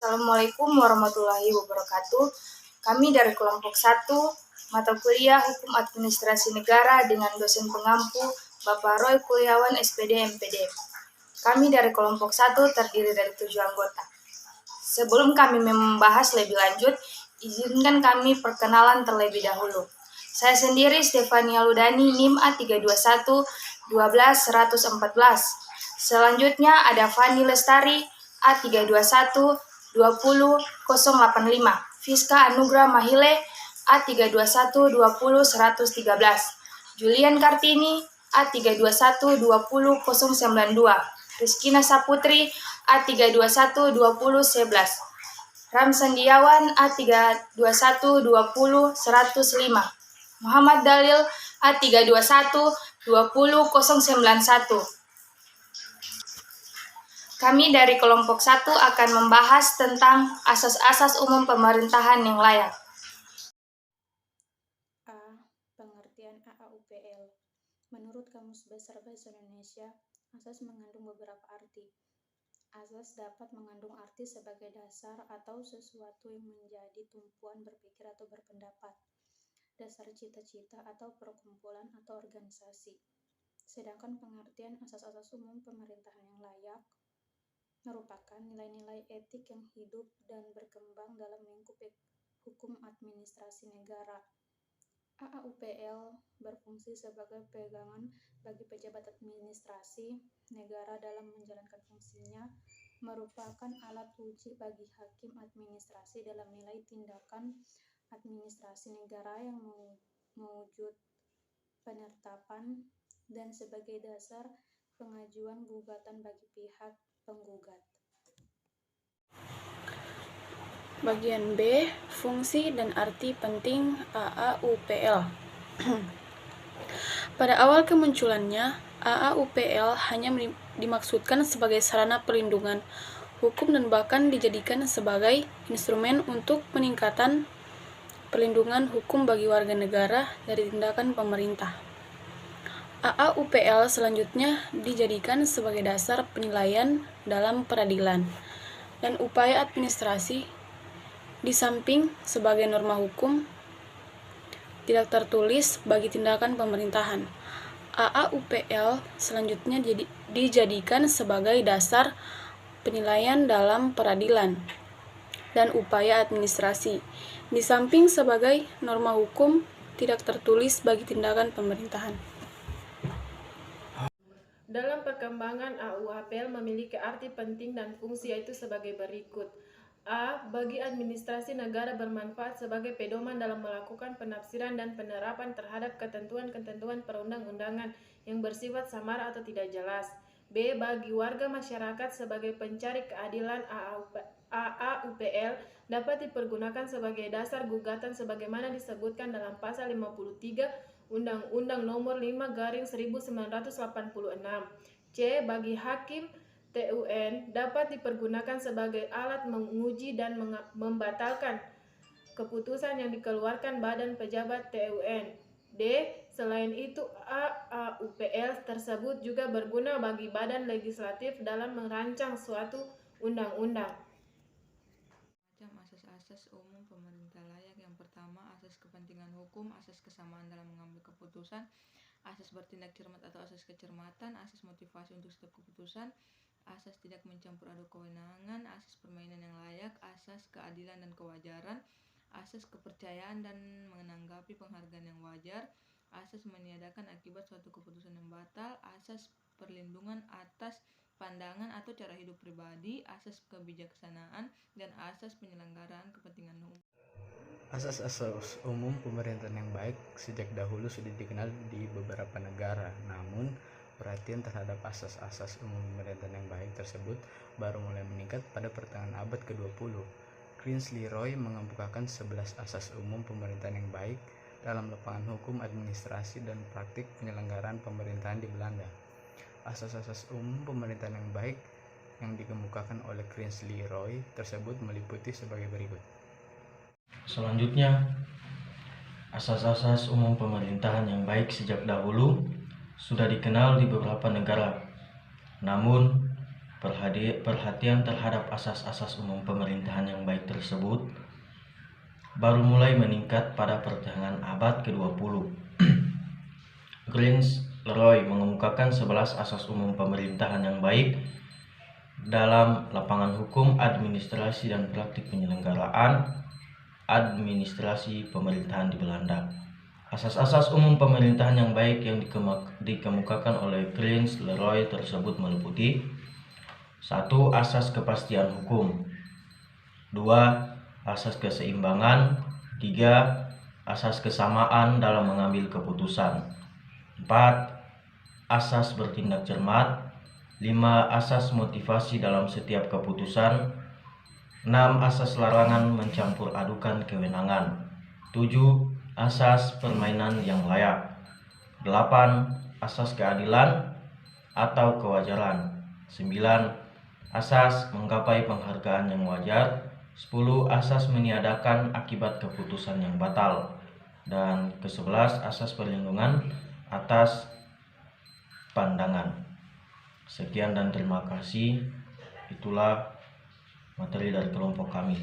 Assalamualaikum warahmatullahi wabarakatuh. Kami dari kelompok 1, mata kuliah Hukum Administrasi Negara dengan dosen pengampu Bapak Roy Kurniawan SPD MPD. Kami dari kelompok 1 terdiri dari 7 anggota. Sebelum kami membahas lebih lanjut, izinkan kami perkenalan terlebih dahulu. Saya sendiri Stefania Ludani, NIM A321 12114. Selanjutnya ada Fani Lestari A321 20085, Fiska Anugrah Mahile A321 20 113, Julian Kartini A321 20 092, Rizkina Saputri A321 20 11, Ramsandiawan A321 20 105, Muhammad Dalil A321 20 091. Kami dari kelompok 1 akan membahas tentang asas-asas umum pemerintahan yang layak. A. Pengertian AAUPL. Menurut Kamus Besar Bahasa Indonesia, asas mengandung beberapa arti. Asas dapat mengandung arti sebagai dasar atau sesuatu yang menjadi tumpuan berpikir atau berpendapat, dasar cita-cita atau perkumpulan atau organisasi. Sedangkan pengertian asas-asas umum pemerintahan yang layak merupakan nilai-nilai etik yang hidup dan berkembang dalam lingkup hukum administrasi negara. AAUPL berfungsi sebagai pegangan bagi pejabat administrasi negara dalam menjalankan fungsinya, merupakan alat uji bagi hakim administrasi dalam nilai tindakan administrasi negara yang mewujud penetapan dan sebagai dasar pengajuan gugatan bagi pihak penggugat. Bagian B, fungsi dan arti penting AAUPL. Pada awal kemunculannya, AAUPL hanya dimaksudkan sebagai sarana perlindungan hukum dan bahkan dijadikan sebagai instrumen untuk peningkatan perlindungan hukum bagi warga negara dari tindakan pemerintah. AAUPL selanjutnya dijadikan sebagai dasar penilaian dalam peradilan dan upaya administrasi, di samping sebagai norma hukum tidak tertulis bagi tindakan pemerintahan. AAUPL selanjutnya dijadikan sebagai dasar penilaian dalam peradilan dan upaya administrasi, di samping sebagai norma hukum tidak tertulis bagi tindakan pemerintahan. Dalam perkembangan AAUPL memiliki arti penting dan fungsi yaitu sebagai berikut. A. Bagi administrasi negara bermanfaat sebagai pedoman dalam melakukan penafsiran dan penerapan terhadap ketentuan-ketentuan perundang-undangan yang bersifat samar atau tidak jelas. B. Bagi warga masyarakat sebagai pencari keadilan, AAUPL dapat dipergunakan sebagai dasar gugatan sebagaimana disebutkan dalam pasal 53 Undang-Undang Nomor 5/1986. C. Bagi hakim TUN dapat dipergunakan sebagai alat menguji dan membatalkan keputusan yang dikeluarkan Badan Pejabat TUN. D. Selain itu, AAUPL tersebut juga berguna bagi badan legislatif dalam merancang suatu undang-undang. Asas umum pemerintah layak. Yang pertama, asas kepentingan hukum, asas kesamaan dalam mengambil keputusan, asas bertindak cermat atau asas kecermatan, asas motivasi untuk setiap keputusan, asas tidak mencampur aduk kewenangan, asas permainan yang layak, asas keadilan dan kewajaran, asas kepercayaan dan menanggapi penghargaan yang wajar, asas meniadakan akibat suatu keputusan yang batal, asas perlindungan atas pandangan atau cara hidup pribadi, asas kebijaksanaan, dan asas penyelenggaraan kepentingan umum. Asas-asas umum pemerintahan yang baik sejak dahulu sudah dikenal di beberapa negara, namun perhatian terhadap asas-asas umum pemerintahan yang baik tersebut baru mulai meningkat pada pertengahan abad ke-20. Kingsley Roy mengemukakan 11 asas umum pemerintahan yang baik dalam lapangan hukum, administrasi, dan praktik penyelenggaraan pemerintahan di Belanda. Asas-asas umum pemerintahan yang baik yang dikemukakan oleh Kingsley Roy tersebut meliputi sebagai berikut. Selanjutnya, asas-asas umum pemerintahan yang baik sejak dahulu sudah dikenal di beberapa negara. Namun, perhatian terhadap asas-asas umum pemerintahan yang baik tersebut baru mulai meningkat pada pertengahan abad ke-20. Greens Leroy mengemukakan 11 asas umum pemerintahan yang baik dalam lapangan hukum, administrasi, dan praktik penyelenggaraan administrasi pemerintahan di Belanda. Asas-asas umum pemerintahan yang baik yang dikemukakan oleh Greens Leroy tersebut meliputi 1. Asas kepastian hukum. 2. Asas keseimbangan. 3. Asas kesamaan dalam mengambil keputusan. 4. Asas bertindak cermat. 5. Asas motivasi dalam setiap keputusan. 6. Asas larangan mencampur adukan kewenangan. 7. Asas permainan yang layak. 8. Asas keadilan atau kewajaran. 9. Asas menggapai penghargaan yang wajar. 10. Asas meniadakan akibat keputusan yang batal. Dan ke-11, asas perlindungan atas pandangan. Sekian dan terima kasih. Itulah materi dari kelompok kami.